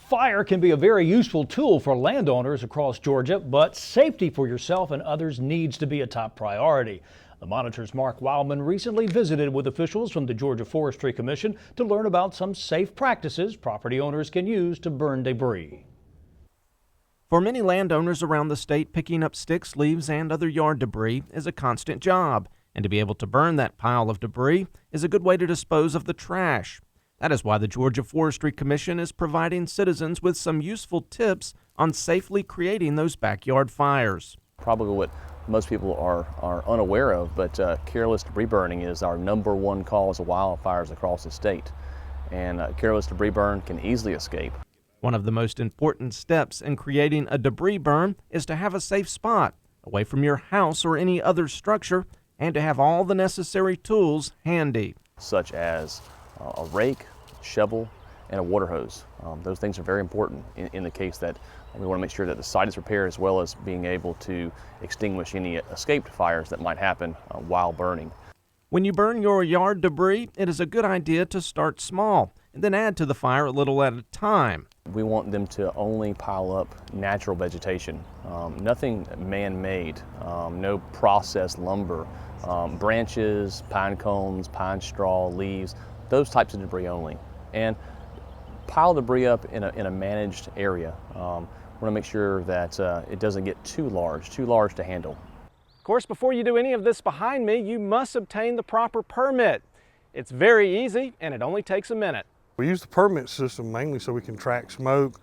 Fire can be a very useful tool for landowners across Georgia, but safety for yourself and others needs to be a top priority. The Monitor's Mark Wildman recently visited with officials from the Georgia Forestry Commission to learn about some safe practices property owners can use to burn debris. For many landowners around the state, picking up sticks, leaves, and other yard debris is a constant job, and to be able to burn that pile of debris is a good way to dispose of the trash. That is why the Georgia Forestry Commission is providing citizens with some useful tips on safely creating those backyard fires. Probably what most people are unaware of, but careless debris burning is our #1 cause of wildfires across the state. And careless debris burn can easily escape. One of the most important steps in creating a debris burn is to have a safe spot away from your house or any other structure, and to have all the necessary tools handy, such as a rake, shovel, and a water hose. Those things are very important in the case that we want to make sure that the site is repaired, as well as being able to extinguish any escaped fires that might happen while burning. When you burn your yard debris, it is a good idea to start small and then add to the fire a little at a time. We want them to only pile up natural vegetation, nothing man-made, no processed lumber, branches, pine cones, pine straw, leaves, those types of debris only. And pile debris up in a managed area. We want to make sure that it doesn't get too large to handle. Of course, before you do any of this behind me, you must obtain the proper permit. It's very easy and it only takes a minute. We use the permit system mainly so we can track smoke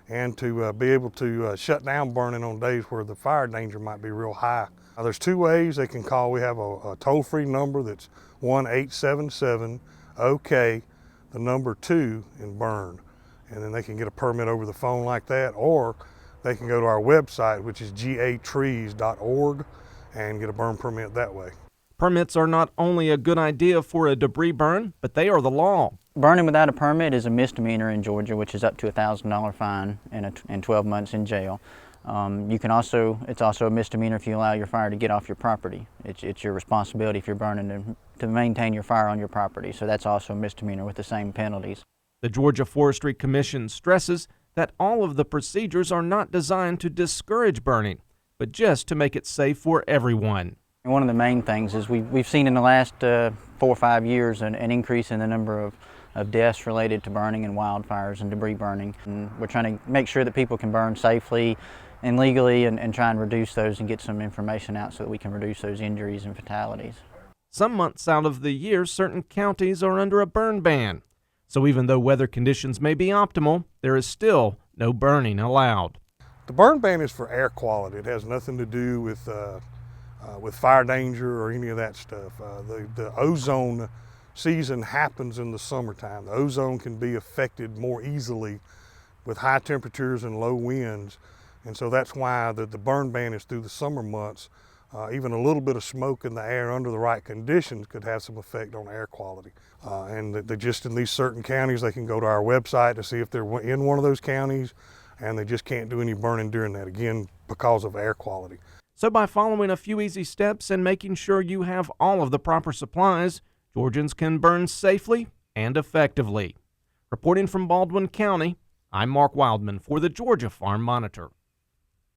and to be able to shut down burning on days where the fire danger might be real high. There's 2 ways they can call. We have a toll-free number that's 1-877-OK, the number 2, and burn. And then they can get a permit over the phone like that, or they can go to our website, which is gatrees.org, and get a burn permit that way. Permits are not only a good idea for a debris burn, but they are the law. Burning without a permit is a misdemeanor in Georgia, which is up to a $1,000 fine and 12 months in jail. It's also a misdemeanor if you allow your fire to get off your property. It's your responsibility if you're burning to maintain your fire on your property. So that's also a misdemeanor with the same penalties. The Georgia Forestry Commission stresses that all of the procedures are not designed to discourage burning, but just to make it safe for everyone. And one of the main things is we've seen in the last 4 or 5 years an increase in the number of deaths related to burning and wildfires and debris burning. And we're trying to make sure that people can burn safely and legally and try and reduce those and get some information out so that we can reduce those injuries and fatalities. Some months out of the year, certain counties are under a burn ban. So even though weather conditions may be optimal, there is still no burning allowed. The burn ban is for air quality. It has nothing to do with fire danger or any of that stuff. The ozone season happens in the summertime. The ozone can be affected more easily with high temperatures and low winds. And so that's why the burn ban is through the summer months. Even a little bit of smoke in the air under the right conditions could have some effect on air quality. And they just in these certain counties, they can go to our website to see if they're in one of those counties, and they just can't do any burning during that, again, because of air quality. So by following a few easy steps and making sure you have all of the proper supplies, Georgians can burn safely and effectively. Reporting from Baldwin County, I'm Mark Wildman for the Georgia Farm Monitor.